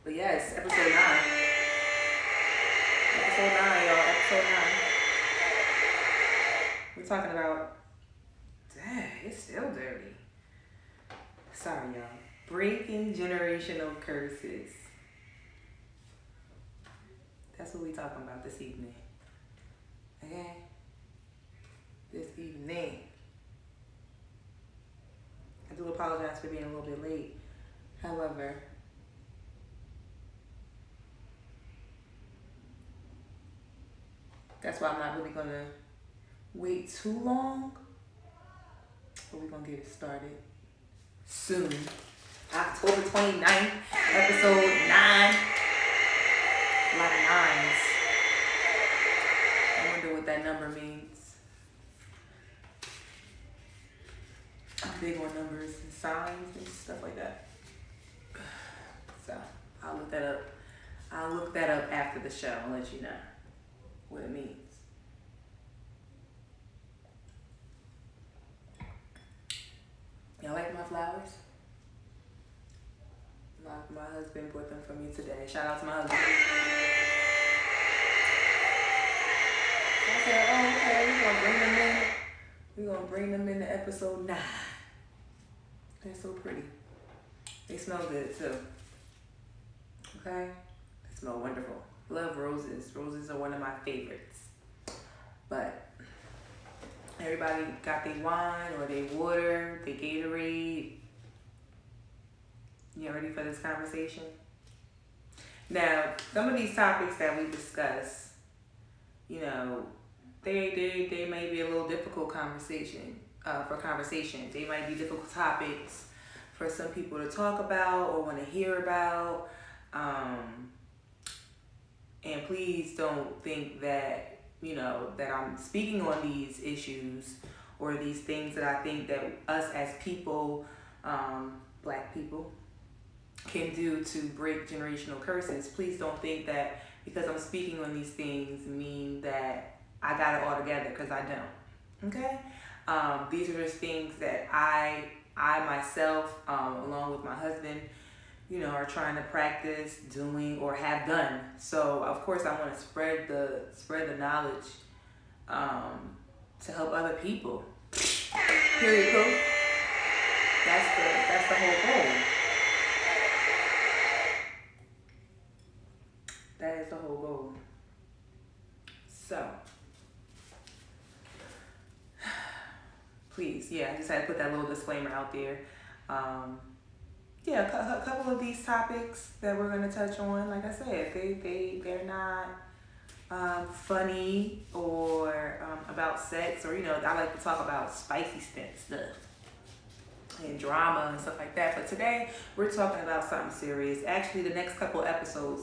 But yes, episode 9. Episode 9, y'all. Episode 9. We're talking about, dang, it's still dirty. Sorry, y'all. Breaking generational curses. That's what we're talking about this evening. Okay? This evening. I do apologize for being a little bit late. However, that's why I'm not really going to wait too long. But we're going to get it started soon. October 29th, episode 9. A lot of nines. I wonder what that number means. I'm big on numbers and signs and stuff like that. So I'll look that up. I'll look that up after the show and let you know what it means. Y'all like my flowers? My husband bought them for me today. Shout out to my husband. I said, oh, okay, we're gonna bring them in. We're gonna bring them into episode 9. They're so pretty. They smell good too. Okay? They smell wonderful. Love roses. Roses are one of my favorites. But everybody got their wine or their water, their Gatorade. You ready for this conversation? Now, some of these topics that we discuss, you know, they may be a little difficult conversation for conversations. They might be difficult topics for some people to talk about or want to hear about. And please don't think that, you know, that I'm speaking on these issues or these things that I think that us as people, black people, can do to break generational curses. Please don't think that because I'm speaking on these things mean that I got it all together, because I don't. Okay? These are just things that I myself, along with my husband, you know, are trying to practice doing or have done. So of course I want to spread the knowledge to help other people. Period. Cool. That's the whole goal. That is the whole goal. So, please, yeah, I just had to put that little disclaimer out there. Yeah, a couple of these topics that we're going to touch on, like I said, they're not funny or about sex, or, you know, I like to talk about spicy stuff and drama and stuff like that. But today we're talking about something serious. Actually, the next couple of episodes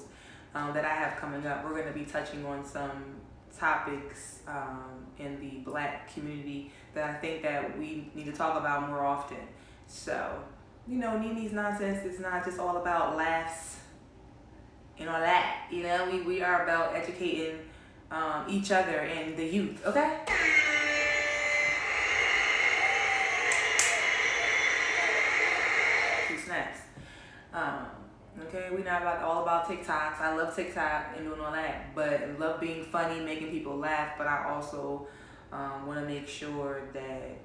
that I have coming up, we're going to be touching on some topics in the black community that I think that we need to talk about more often. So, you know, Ney Ney's nonsense is not just all about laughs and all that. You know, we are about educating each other and the youth, okay? Two snaps. Okay, we're not all about TikToks. I love TikTok and doing all that, but I love being funny, making people laugh. But I also want to make sure that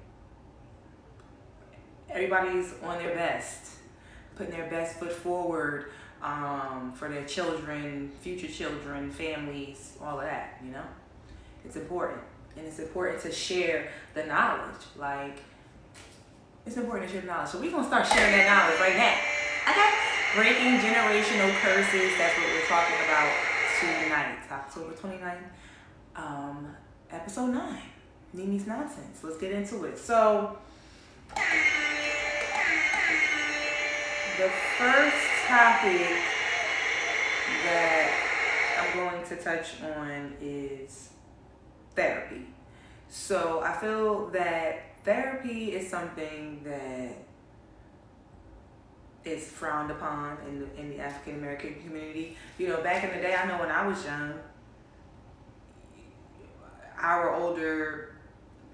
everybody's on their best, putting their best foot forward for their children, future children, families, all of that. You know, it's important, and it's important to share the knowledge. Like, it's important to share the knowledge. So we're gonna start sharing that knowledge right now. Okay. Breaking generational curses, that's what we're talking about tonight. October 29th, episode 9. Ney Ney's nonsense. Let's get into it. So, the first topic that I'm going to touch on is therapy. So, I feel that therapy is something that is frowned upon in the African American community. You know, back in the day, I know when I was young, our older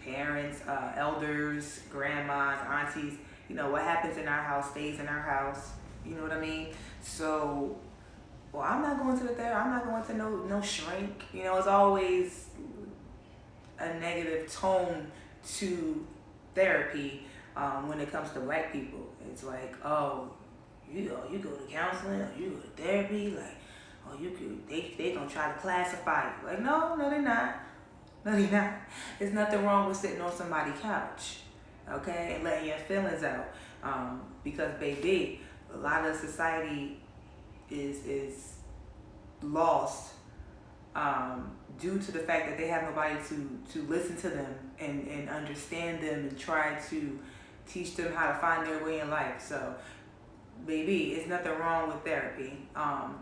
parents, elders, grandmas, aunties, you know, what happens in our house stays in our house. You know what I mean? So well, I'm not going to the therapist. I'm not going to no shrink. You know, it's always a negative tone to therapy when it comes to black people. It's like, oh, you go to counseling, or you go to therapy, like, oh, they gonna try to classify you. Like, no, they're not. No, they're not. There's nothing wrong with sitting on somebody's couch, okay, and letting your feelings out. Because baby, a lot of society is lost due to the fact that they have nobody to listen to them and understand them and try to teach them how to find their way in life. So, baby, it's nothing wrong with therapy.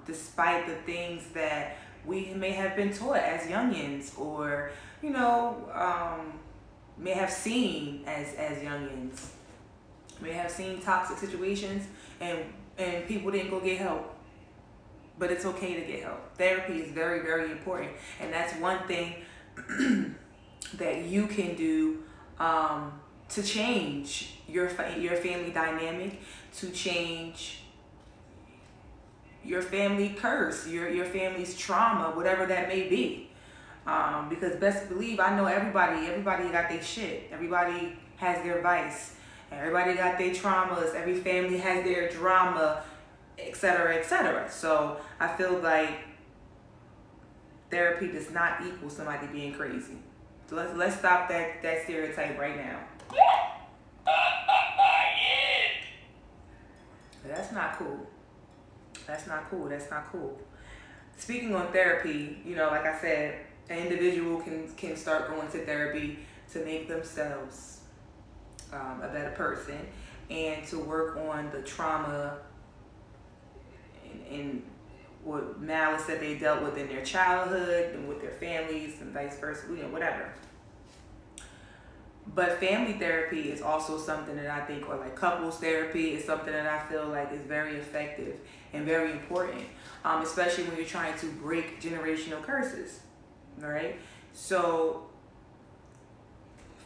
Despite the things that we may have been taught as youngins, or may have seen as youngins, may have seen toxic situations, and people didn't go get help. But it's okay to get help. Therapy is very, very important, and that's one thing that you can do to change your family dynamic, to change your family curse, your family's trauma, whatever that may be. Because best believe, I know everybody got their shit. Everybody has their vice. Everybody got their traumas. Every family has their drama, etc., etc. So I feel like therapy does not equal somebody being crazy. So let's stop that stereotype right now. That's not cool. That's not cool. That's not cool. Speaking on therapy, like I said, an individual can start going to therapy to make themselves a better person, and to work on the trauma and what malice that they dealt with in their childhood and with their families and vice versa, whatever. But family therapy is also something that I think, or like couples therapy, is something that I feel like is very effective and very important, especially when you're trying to break generational curses, all right? So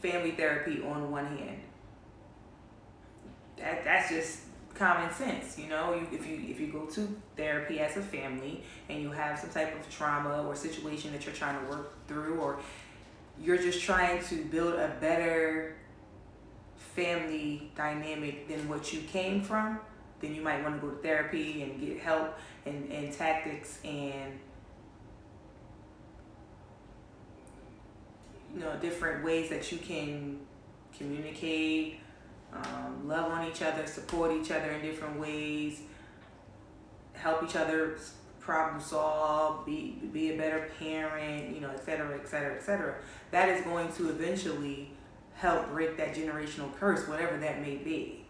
family therapy on one hand, that's just common sense. If you go to therapy as a family and you have some type of trauma or situation that you're trying to work through, or you're just trying to build a better family dynamic than what you came from, then you might want to go to therapy and get help and tactics and different ways that you can communicate, love on each other, support each other in different ways, help each other problem solve, be a better parent, et cetera, et cetera, et cetera. That is going to eventually help break that generational curse, whatever that may be.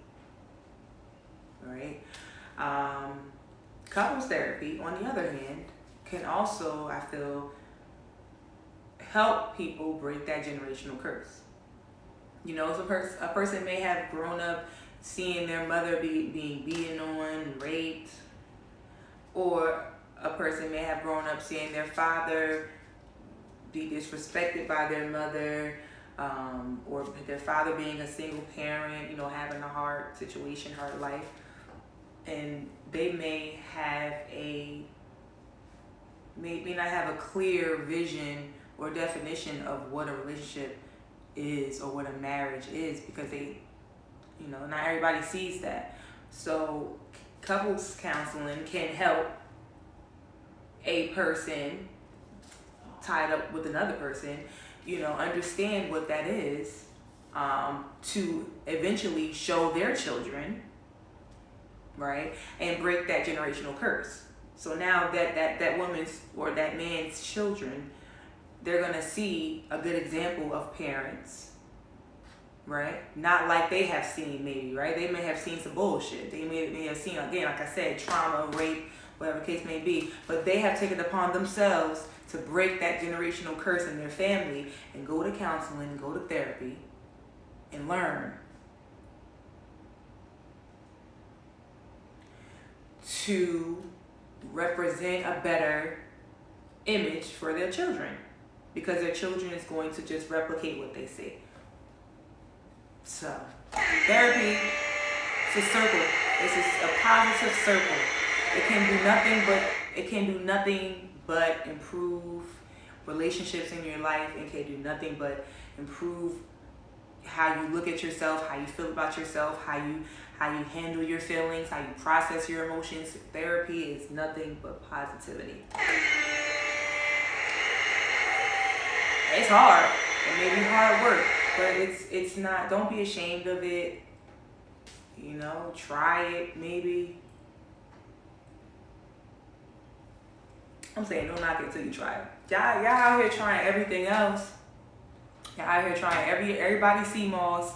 All right. Couples therapy, on the other hand, can also, I feel, help people break that generational curse. A person may have grown up seeing their mother being beaten on, raped, or a person may have grown up seeing their father be disrespected by their mother, or their father being a single parent, having a hard situation, hard life, and they may not have a clear vision or definition of what a relationship is or what a marriage is, because not everybody sees that. So couples counseling can help a person tied up with another person, understand what that is, to eventually show their children, right, and break that generational curse. So now that woman's or that man's children, they're going to see a good example of parents, right? Not like they have seen, maybe, right? They may have seen some bullshit. They may have seen, again, like I said, trauma, rape, whatever the case may be. But they have taken it upon themselves to break that generational curse in their family and go to counseling, go to therapy, and learn to represent a better image for their children, because their children is going to just replicate what they see. So therapy is a circle. It's a positive circle. It can do nothing but It can do nothing but improve relationships in your life, and can do nothing but improve how you look at yourself, how you feel about yourself, how you handle your feelings, how you process your emotions. Therapy is nothing but positivity. It's hard. It may be hard work, but it's not. Don't be ashamed of it. You know, try it maybe. I'm saying don't knock it till you try it. Y'all out here trying everything else. Y'all out here trying everybody sea moss.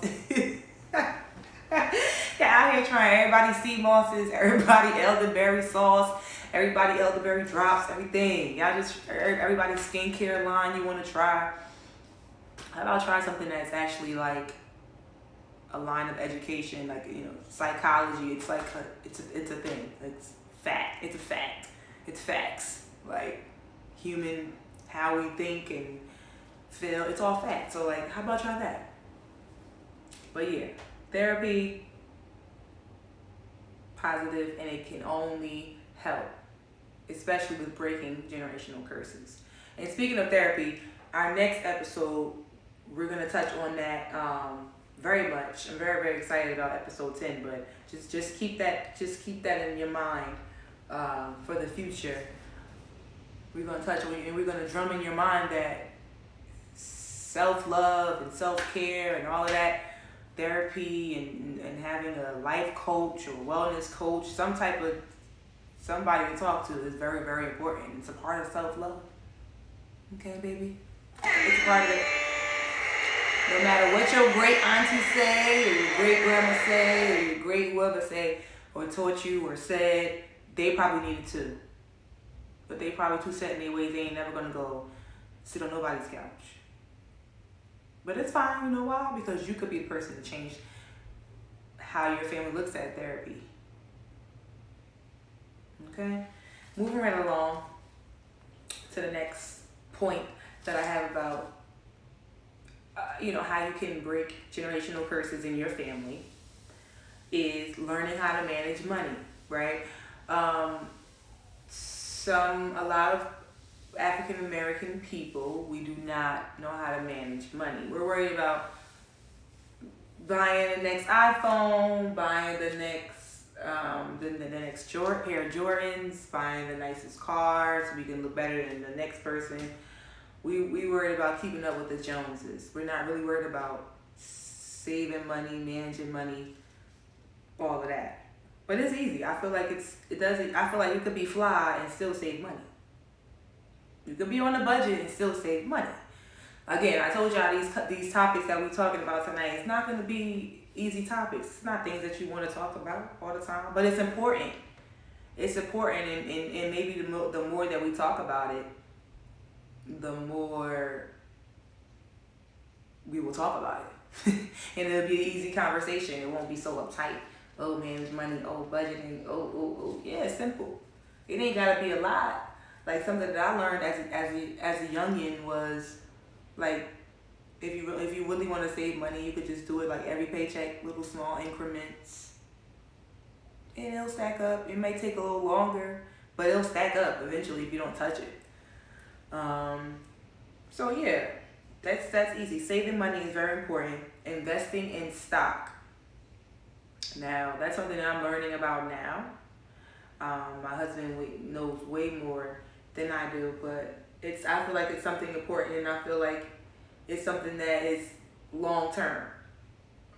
Y'all out here trying everybody sea mosses, everybody elderberry sauce, everybody elderberry drops, everything. Y'all just everybody's skincare line you want to try. How about try something that's actually like a line of education, like, you know, psychology. It's like it's a thing. It's fact. It's a fact. It's facts. Like human, how we think and feel. It's all fact. So like, how about try that? But yeah, therapy, positive, and it can only help, especially with breaking generational curses. And speaking of therapy, our next episode, we're gonna touch on that very much. I'm very, very excited about episode 10, but just keep that in your mind for the future. We're gonna touch on, and we're gonna drum in your mind that self-love and self-care and all of that, therapy and having a life coach or wellness coach, somebody to talk to is very, very important. It's a part of self-love. Okay, baby? It's a part of it. No matter what your great auntie say, or your great grandma say, or your great whoever say, or taught you or said, they probably needed to. But they probably too set in their ways. They ain't never gonna go sit on nobody's couch. But it's fine, you know why? Because you could be the person to change how your family looks at therapy. Okay? Moving right along to the next point that I have about how you can break generational curses in your family is learning how to manage money, right? A lot of African American people, we do not know how to manage money. We're worried about buying the next iPhone, buying the next pair of Jordans, buying the nicest car so we can look better than the next person. We worried about keeping up with the Joneses. We're not really worried about saving money, managing money, all of that. But it's easy. I feel like I feel like you could be fly and still save money. You could be on a budget and still save money. Again, I told y'all these topics that we're talking about tonight, it's not going to be easy topics. It's not things that you want to talk about all the time, but it's important. It's important, and maybe the more that we talk about it, the more we will talk about it. And it'll be an easy conversation. It won't be so uptight. Oh, manage money. Oh, budgeting. Oh. Yeah, it's simple. It ain't got to be a lot. Like something that I learned as a youngin was like, if you really want to save money, you could just do it like every paycheck, little small increments, and it'll stack up. It may take a little longer, but it'll stack up eventually if you don't touch it. So yeah, that's easy. Saving money is very important. Investing in stock. Now that's something that I'm learning about now. My husband knows way more than I do, but I feel like it's something important, and I feel like it's something that is long term.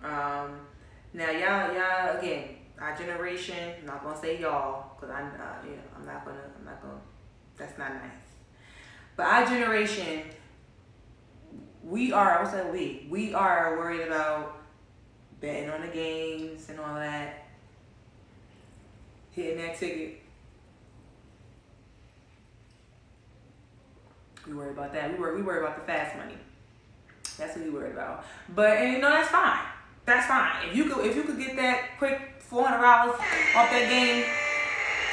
Now y'all again, our generation. I'm not gonna say y'all, cause I'm not gonna. That's not nice. But our generation, we are worried about betting on the games and all that, hitting that ticket. We worry about that. We worry about the fast money. That's what we worried about. But that's fine. That's fine. If you could get that quick $400 off that game,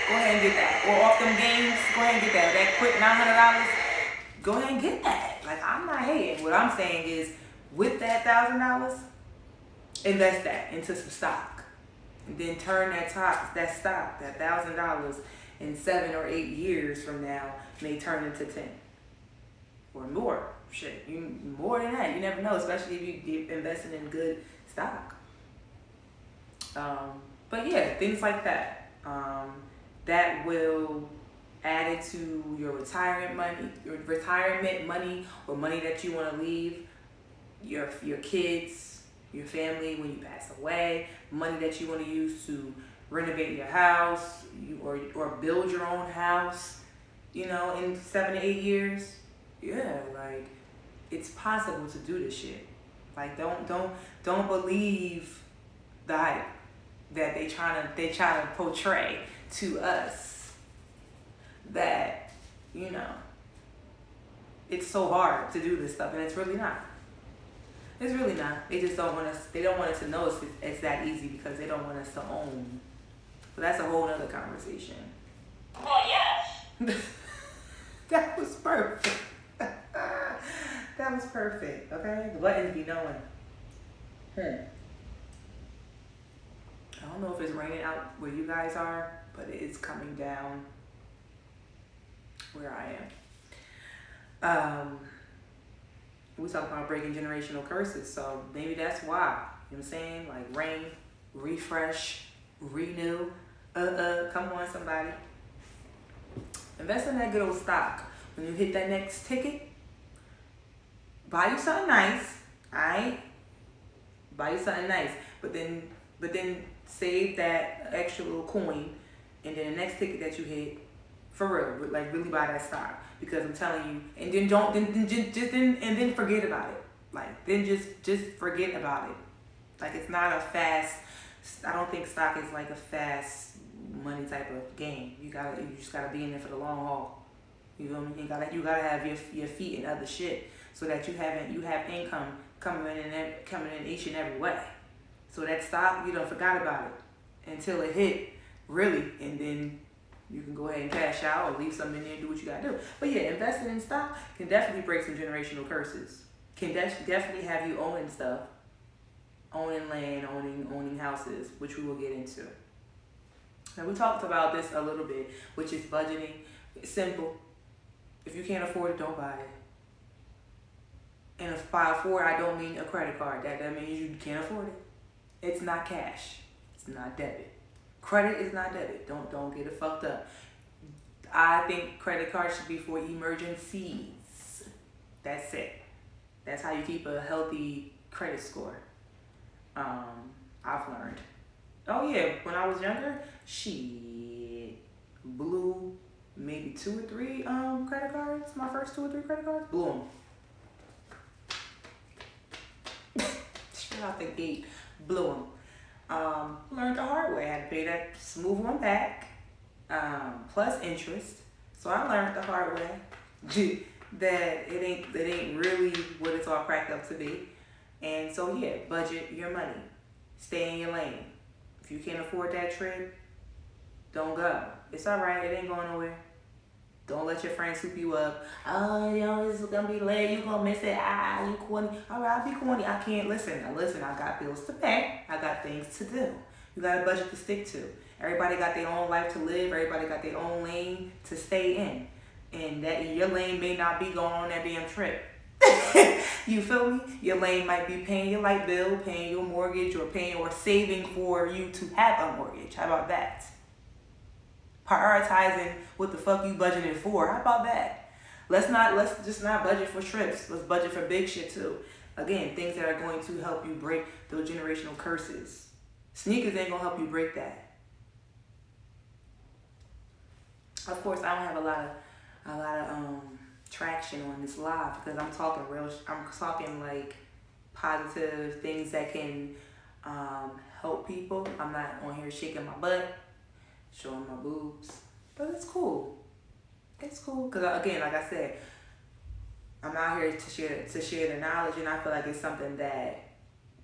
go ahead and get that. Or off them games, go ahead and get that. That quick $900, go ahead and get that. Like, I'm not hating. What I'm saying is, with that $1,000, invest that into some stock. and then turn that stock, that $1,000 in 7 or 8 years from now may turn into 10 or more. Shit, you more than that. You never know, especially if you're investing in good stock. But yeah, things like that. That will add it to your retirement money, or money that you want to leave your kids, your family when you pass away, money that you want to use to renovate your house, or build your own house, in 7 to 8 years. Yeah, like, it's possible to do this shit. Like, don't believe the hype that they trying to portray to us, that it's so hard to do this stuff, and it's really not. It's really not. They just don't want us. They don't want us to know it's that easy, because they don't want us to own. But that's a whole other conversation. Well, yes. That was perfect. That was perfect. Okay, the buttons be knowing. I don't know if it's raining out where you guys are, but it's coming down where I am. We talk about breaking generational curses, so maybe that's why. You know what I'm saying? Like, rain, refresh, renew. Come on, somebody. Invest in that good old stock. When you hit that next ticket, buy you something nice. Alright? Buy you something nice. But then save that extra little coin, and then the next ticket that you hit, for real, like, really buy that stock. Because I'm telling you, and then forget about it. Like, then just forget about it. Like, it's not a fast. I don't think stock is like a fast money type of game. You just gotta be in there for the long haul. You know what I mean? You gotta have your feet in other shit, so that you have income coming in each and every way. So that stock, you don't forgot about it until it hit, really, and then you can go ahead and cash out or leave something in there and do what you gotta do. But yeah, investing in stock can definitely break some generational curses. Can definitely have you owning stuff, owning land, owning houses, which we will get into. Now, we talked about this a little bit, which is budgeting. It's simple. If you can't afford it, don't buy it. And if by afford, I don't mean a credit card. That means you can't afford it. It's not cash. It's not debit. Credit is not debit. Don't get it fucked up. I think credit cards should be for emergencies. That's it. That's how you keep a healthy credit score. I've learned. Oh yeah, when I was younger, blew maybe 2 or 3 credit cards. My first 2 or 3 credit cards, blew them. Straight out the gate, blew them. Learned the hard way. I had to pay that smooth one back, plus interest. So I learned the hard way that it ain't really what it's all cracked up to be. And so yeah, budget your money. Stay in your lane. If you can't afford that trip, don't go. It's alright, it ain't going nowhere. Don't let your friends soup you up. Oh, this is gonna be late, you gonna miss it. You corny. Alright, I'll be corny. I can't listen. I got bills to pay. I got things to do. You got a budget to stick to. Everybody got their own life to live. Everybody got their own lane to stay in. And that your lane may not be going on that damn trip. You feel me? Your lane might be paying your light bill, paying your mortgage, or saving for you to have a mortgage. How about that? Prioritizing what the fuck you budgeted for. How about that? Let's just not budget for trips. Let's budget for big shit too. Again, things that are going to help you break those generational curses. Sneakers ain't gonna help you break that. Of course, I don't have a lot of traction on this live because I'm talking like positive things that can help people. I'm not on here shaking my butt, showing my boobs, but it's cool. It's cool because, again, like I said, I'm out here to share the knowledge, and I feel like it's something that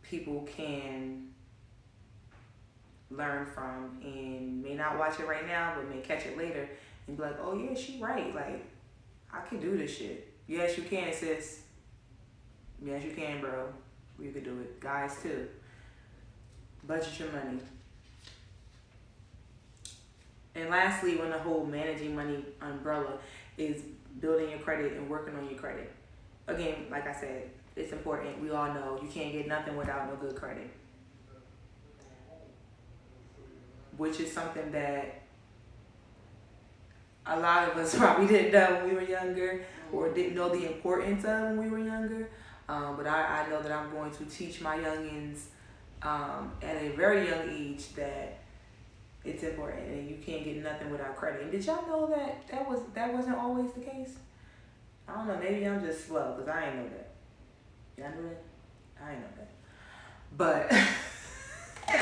people can learn from and may not watch it right now, but may catch it later and be like, oh yeah, she right. Like, I can do this shit. Yes, you can, sis. Yes, you can, bro. You can do it. Guys, too. Budget your money. And lastly, when the whole managing money umbrella is building your credit and working on your credit. Again, like I said, it's important. We all know you can't get nothing without no good credit, which is something that a lot of us probably didn't know when we were younger or didn't know the importance of when we were younger. But I know that I'm going to teach my youngins at a very young age that it's important and you can't get nothing without credit. And did y'all know that wasn't always the case? I don't know, maybe I'm just slow because I ain't know that. Y'all know that? I ain't know that. But I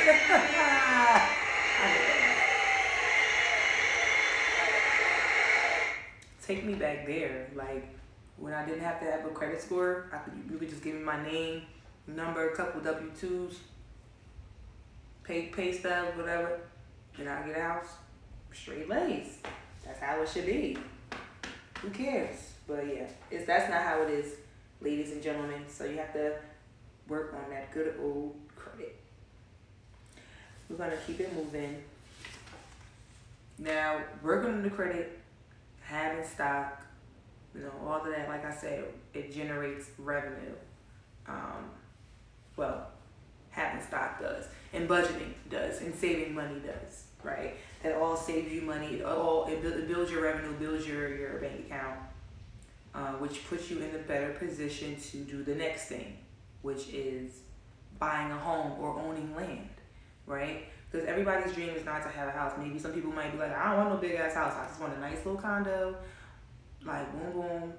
know that. Take me back there. Like when I didn't have to have a credit score, you could just give me my name, number, a couple W-2s, pay stubs, whatever. Then I get a house, straight Lays. That's how it should be. Who cares? But yeah, that's not how it is, ladies and gentlemen. So you have to work on that good old credit. We're gonna keep it moving. Now, working on the credit, having stock, all of that. Like I said, it generates revenue. Having stock does, and budgeting does, and saving money does, right? That all saves you money. It builds your revenue, builds your bank account, which puts you in a better position to do the next thing, which is buying a home or owning land, right? Because everybody's dream is not to have a house. Maybe some people might be like, I don't want no big ass house. I just want a nice little condo, like boom boom,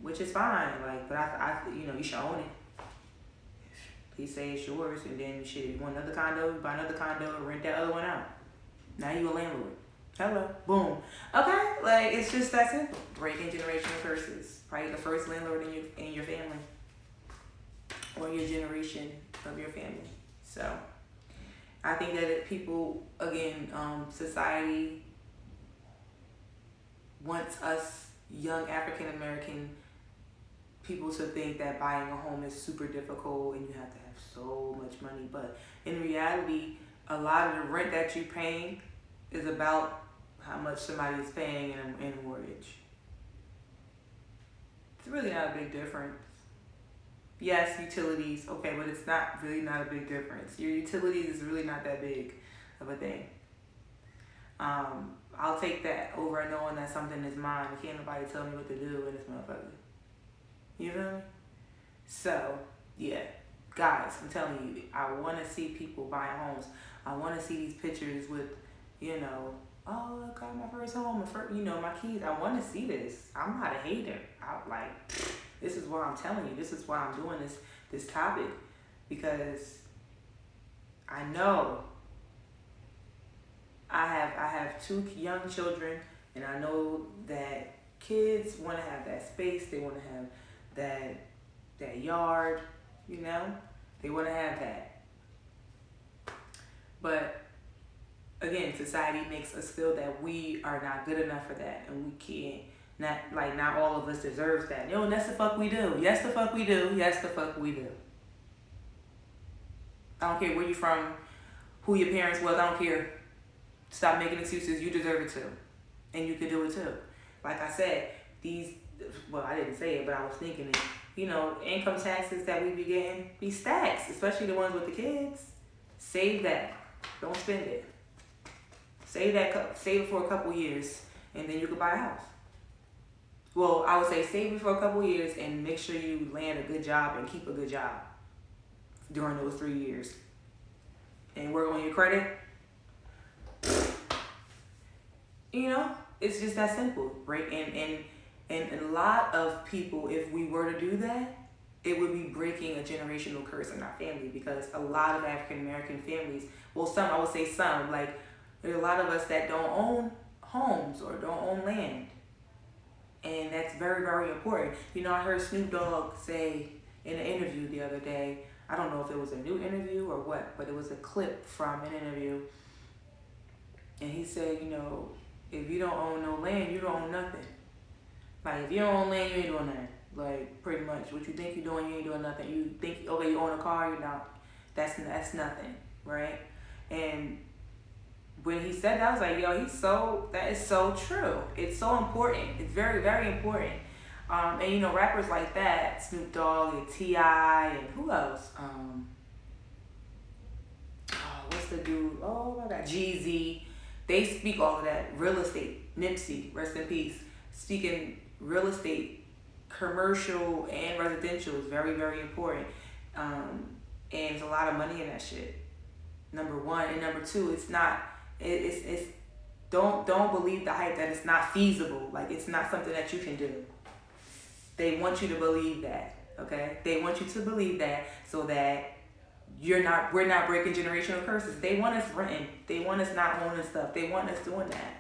which is fine. Like, but I you should own it. Please say it's yours, and then shit, if you want another condo, buy another condo, and rent that other one out. Now you a landlord. Hello, boom. Okay, like it's just that simple. Breaking generational curses. Probably the first landlord in your family, or your generation of your family. So, I think that people, again, society wants us young African American people to think that buying a home is super difficult and you have to have so much money. But in reality, a lot of the rent that you're paying is about how much somebody is paying in a mortgage. It's really not a big difference. Yes, utilities, okay, but it's not a big difference. Your utilities is really not that big of a thing. I'll take that over knowing that something is mine. Can't nobody tell me what to do in this motherfucker. You feel me? So, yeah. Guys, I'm telling you, I want to see people buying homes. I want to see these pictures with, oh, I got my first home, my kids. I want to see this. I'm not a hater. This is why I'm telling you. This is why I'm doing this topic. Because I know I have 2 young children, and I know that kids want to have that space. They want to have that yard, they want to have that. But again, society makes us feel that we are not good enough for that, and we can't. Not all of us deserves that. And that's the fuck we do. Yes, the fuck we do. Yes, the fuck we do. I don't care where you from, who your parents was. I don't care. Stop making excuses. You deserve it too, and you can do it too. Like I said, I didn't say it, but I was thinking it. Income taxes that we be getting, these stacks, especially the ones with the kids. Save that. Don't spend it. Save it for a couple years, and then you can buy a house. Well, I would say save it for a couple years and make sure you land a good job and keep a good job during those 3 years. And work on your credit. It's just that simple, right? And a lot of people, if we were to do that, it would be breaking a generational curse in our family, because a lot of African American families, I would say some, like there are a lot of us that don't own homes or don't own land. And that's very, very important. I heard Snoop Dogg say in an interview the other day, I don't know if it was a new interview or what, but it was a clip from an interview. And he said, if you don't own no land, you don't own nothing. Like, if you don't own land, you ain't doing nothing. Like, pretty much. What you think you're doing, you ain't doing nothing. You think, okay, you own a car, you're not. That's nothing, right? And when he said that, I was like, yo, that is so true. It's so important. It's very, very important. And you know, rappers like that, Snoop Dogg and T.I. and who else? What's the dude? Oh my God, Jeezy. They speak all of that. Real estate. Nipsey, rest in peace. Speaking real estate, commercial and residential is very, very important. And there's a lot of money in that shit. Number one. And number two, it's not, it's don't believe the hype that it's not feasible. Like, it's not something that you can do. They want you to believe that, okay? They want you to believe that so that we're not breaking generational curses. They want us renting. They want us not owning stuff. They want us doing that.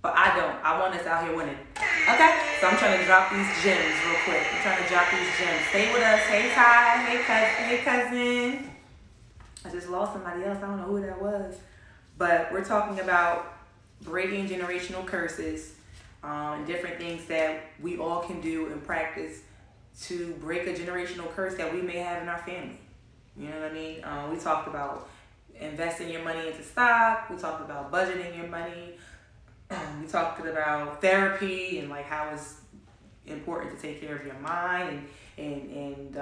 But I don't. I want us out here winning. Okay? So I'm trying to drop these gems real quick. I'm trying to drop these gems. Stay with us. Hey, Ty. Hey, cousin. I just lost somebody else. I don't know who that was. But we're talking about breaking generational curses, and different things that we all can do and practice to break a generational curse that we may have in our family. You know what I mean? We talked about investing your money into stock. We talked about budgeting your money. We talked about therapy and like how it's important to take care of your mind and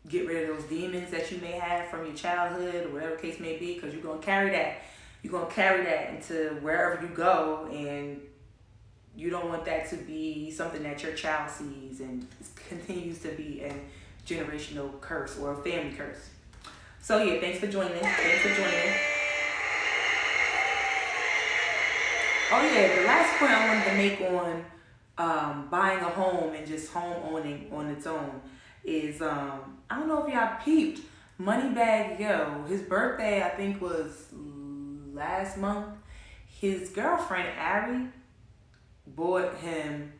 get rid of those demons that you may have from your childhood or whatever case may be, because you're gonna carry that. You're gonna carry that into wherever you go, and you don't want that to be something that your child sees and continues to be a generational curse or a family curse. So yeah, thanks for joining. Oh yeah, the last point I wanted to make on buying a home and just home owning on its own is I don't know if y'all peeped Moneybag Yo. His birthday I think was last month. His girlfriend Ari bought him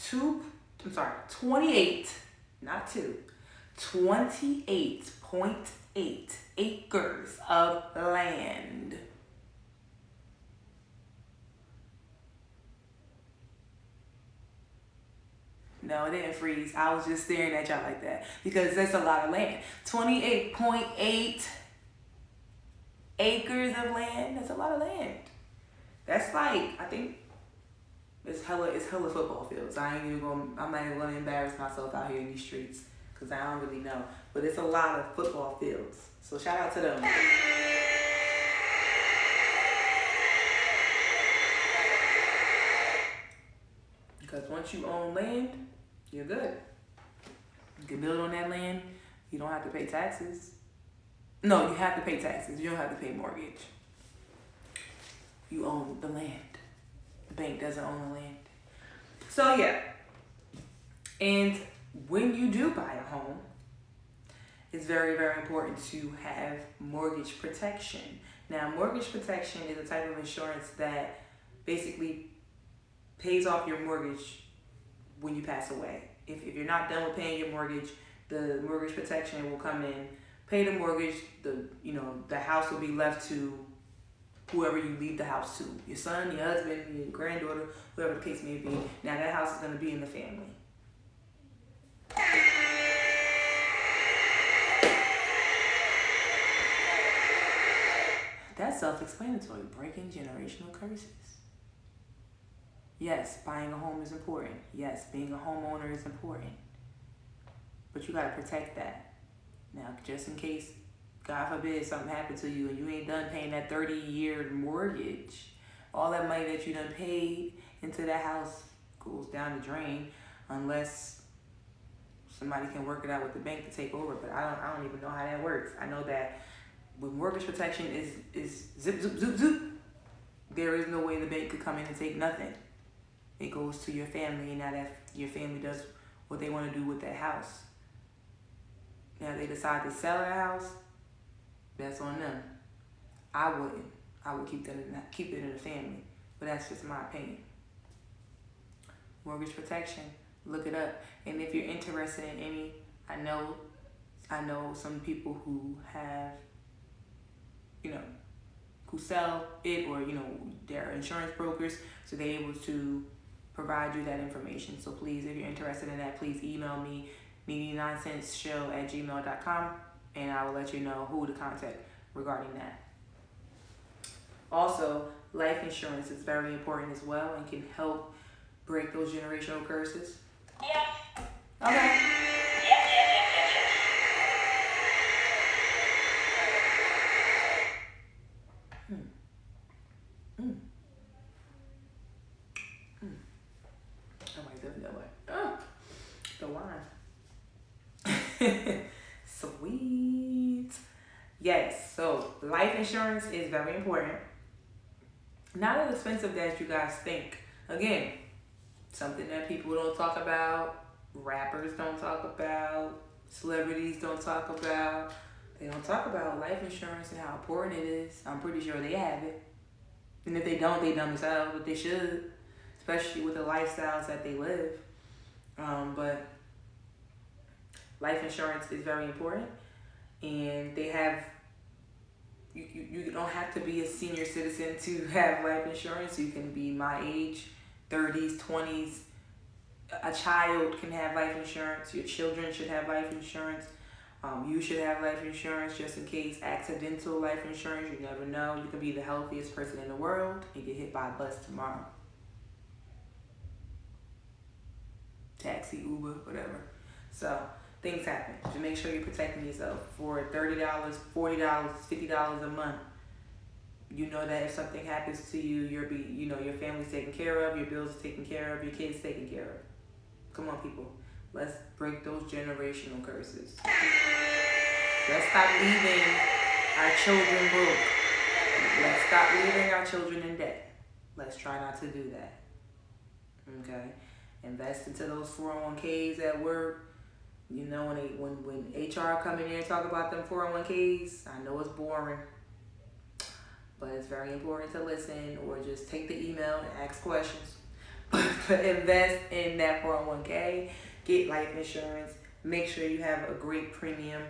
28, not 2, 28.8 acres of land. No, it didn't freeze. I was just staring at y'all like that because that's a lot of land. 28.8 acres of land. That's a lot of land. That's like, I think it's hella football fields. I'm not even gonna embarrass myself out here in these streets because I don't really know. But it's a lot of football fields. So shout out to them. Because once you own land, you're good. You can build on that land. You don't have to pay taxes. No, you have to pay taxes. You don't have to pay mortgage. You own the land. The bank doesn't own the land. So yeah. And when you do buy a home, it's very, very important to have mortgage protection. Now, mortgage protection is a type of insurance that basically pays off your mortgage when you pass away. If you're not done with paying your mortgage, the mortgage protection will come in, pay the mortgage, the house will be left to whoever you leave the house to. Your son, your husband, your granddaughter, whoever the case may be. Now that house is going to be in the family. That's self-explanatory, breaking generational curses. Yes, buying a home is important. Yes, being a homeowner is important. But you got to protect that. Now, just in case, God forbid, something happened to you and you ain't done paying that 30-year mortgage, all that money that you done paid into that house goes down the drain unless somebody can work it out with the bank to take over. But I don't even know how that works. I know that with mortgage protection is zip, zip, zip, zip. There is no way the bank could come in and take nothing. It goes to your family, and now that your family does what they want to do with that house. Now they decide to sell that house, that's on them. I wouldn't. I would keep it in the family, but that's just my opinion. Mortgage protection, look it up. And if you're interested in any, I know some people who have, who sell it, or they're insurance brokers, so they're able to provide you that information. So please, if you're interested in that, please email me, neynonsense@gmail.com, and I will let you know who to contact regarding that. Also, life insurance is very important as well and can help break those generational curses. Yes. Okay. Yes, yes, yes, yes, yes. Mm. Mm. Oh my goodness, what? Oh, the wine. Sweet. Yes, so life insurance is very important. Not as expensive as you guys think. Again, something that people don't talk about, rappers don't talk about, celebrities don't talk about. They don't talk about life insurance and how important it is. I'm pretty sure they have it. And if they don't, they dumb as hell, but they should, especially with the lifestyles that they live. But life insurance is very important, and they have. You don't have to be a senior citizen to have life insurance. You can be my age, 30s, 20s. A child can have life insurance. Your children should have life insurance. You should have life insurance just in case. Accidental life insurance, you never know. You could be the healthiest person in the world and get hit by a bus tomorrow. Taxi, Uber, whatever. So things happen. So make sure you're protecting yourself. For $30, $40, $50 a month, you know that if something happens to you, your family's taken care of, your bills are taken care of, your kids taken care of. Come on, people. Let's break those generational curses. Let's stop leaving our children broke. Let's stop leaving our children in debt. Let's try not to do that. Okay? Invest into those 401ks at work. You know, when HR come in here and talk about them 401ks, I know it's boring, but it's very important to listen or just take the email and ask questions. But invest in that 401k, get life insurance, make sure you have a great premium,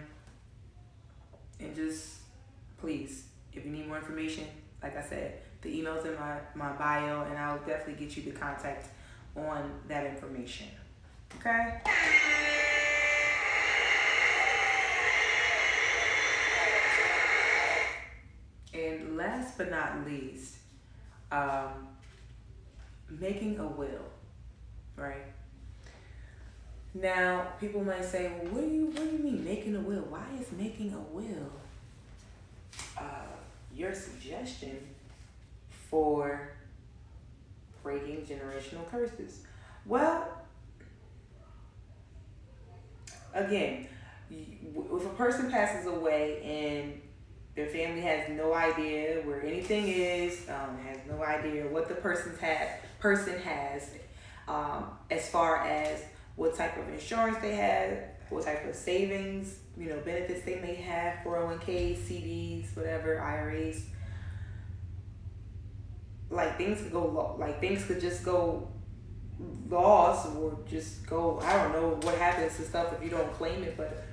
and just please, if you need more information, like I said, the email's in my bio, and I'll definitely get you the contact on that information. Okay? And last but not least, making a will, right? Now, people might say, well, what do you mean making a will? Why is making a will your suggestion for breaking generational curses? Well, again, if a person passes away and their family has no idea where anything is, has no idea what the person has, as far as what type of insurance they have, what type of savings, benefits they may have, 401ks, CDs, whatever, IRAs. Things could just go lost or just go, I don't know what happens to stuff if you don't claim it, but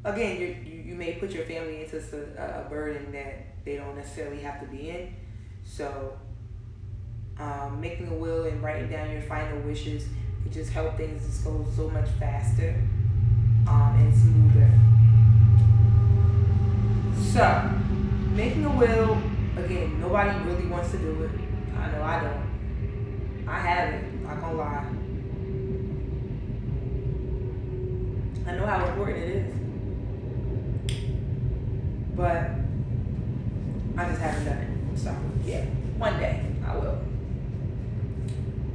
again, you may put your family into a burden that they don't necessarily have to be in. So making a will and writing down your final wishes could just help things just go so much faster and smoother. So making a will, again, nobody really wants to do it. I know I don't. I haven't, not gonna lie. I know how important it is. But I just haven't done it. So yeah, one day I will.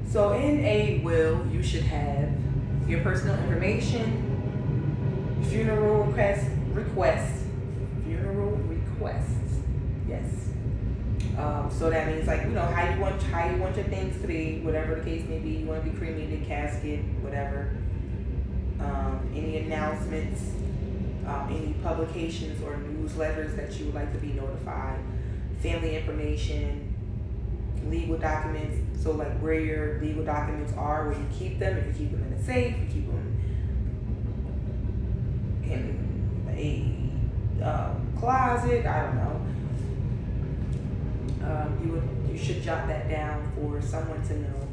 So in a will, you should have your personal information, funeral requests, yes. So that means how you want your things to be, whatever the case may be. You want to be cremated, casket, whatever. Any announcements, any publications or newsletters that you would like to be notified, family information, legal documents. So where your legal documents are, where you keep them. If you keep them in a safe, you keep them in a closet. I don't know. You should jot that down for someone to know,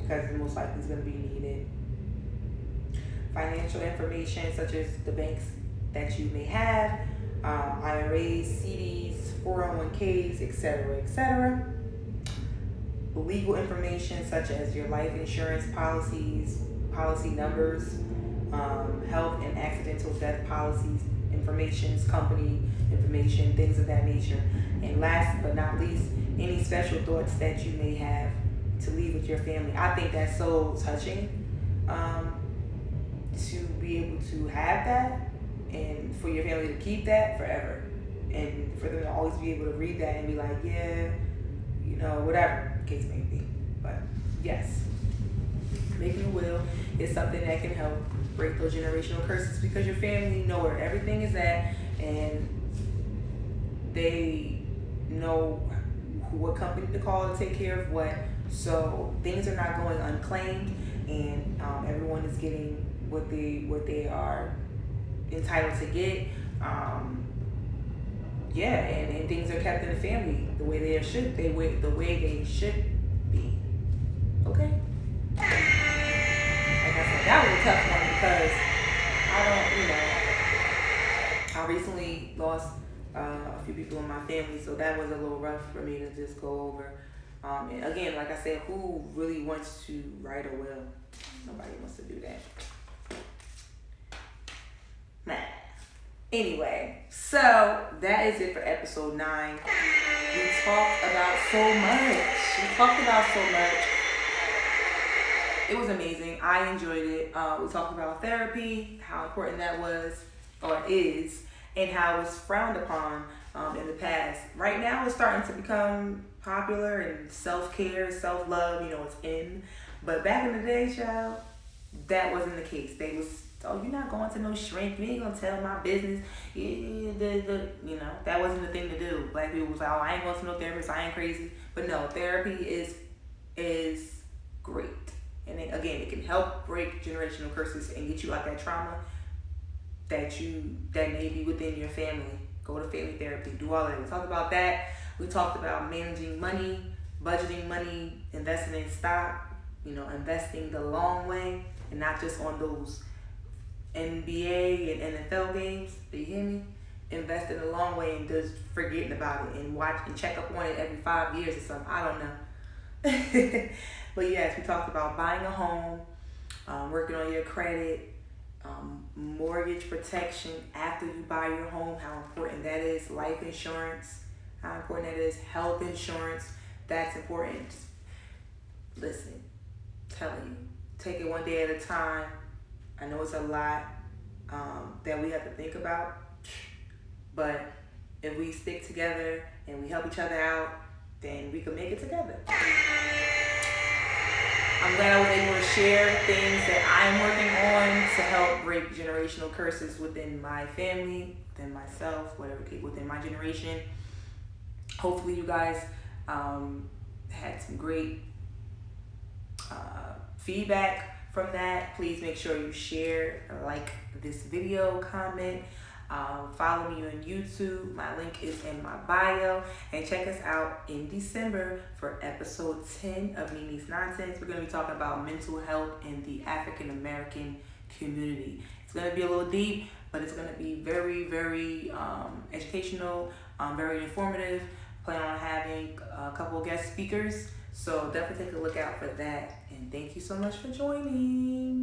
because most likely it's going to be needed. Financial information such as the banks that you may have, IRAs, CDs, 401ks, etc., etc. Legal information such as your life insurance policies, policy numbers, health and accidental death policies, company information, things of that nature. And last but not least, any special thoughts that you may have to leave with your family. I think that's so touching, to be able to have that and for your family to keep that forever. And for them to always be able to read that and be like, yeah, whatever the case may be. But yes, making a will is something that can help break those generational curses because your family know where everything is at and they know what company to call to take care of what. So things are not going unclaimed, and everyone is getting what they are entitled to get. And things are kept in the family the way they should be. Okay. Like I said, that was a tough one because I recently lost a few people in my family, so that was a little rough for me to just go over. And again, like I said, who really wants to write a will? Nobody wants to do that. Nah. Anyway, so that is it for episode 9. We talked about so much. It was amazing. I enjoyed it. We talked about therapy, how important that was or is, and how it was frowned upon in the past. Right now, it's starting to become popular, and self-care, self-love, it's in. But back in the day, child, that wasn't the case. They was, oh, you're not going to no shrink. You ain't gonna tell my business. That wasn't the thing to do. Black people was like, oh, I ain't going to no therapist. I ain't crazy. But no, therapy is great. And it can help break generational curses and get you out that trauma that may be within your family. Go to family therapy. Do all that. We talked about that. We talked about managing money, budgeting money, investing in stock. Investing the long way and not just on those NBA and NFL games. Do you hear me? Invest in the long way and just forgetting about it and watch and check up on it every 5 years or something. I don't know. But yes, we talked about buying a home, working on your credit, mortgage protection after you buy your home, how important that is, life insurance, how important that is, health insurance, that's important. Listen, telling you, take it one day at a time. I know it's a lot that we have to think about, but if we stick together and we help each other out, then we can make it together. I'm glad I was able to share things that I'm working on to help break generational curses within my family, within myself, within my generation. Hopefully you guys had some great feedback from that. Please make sure you share, like this video, comment, follow me on YouTube. My link is in my bio, and check us out in December for episode 10 of Ney Ney's Nonsense. We're going to be talking about mental health in the African American community. It's going to be a little deep, but it's going to be very, very educational, very informative. Plan on having a couple of guest speakers, so definitely take a look out for that. And thank you so much for joining.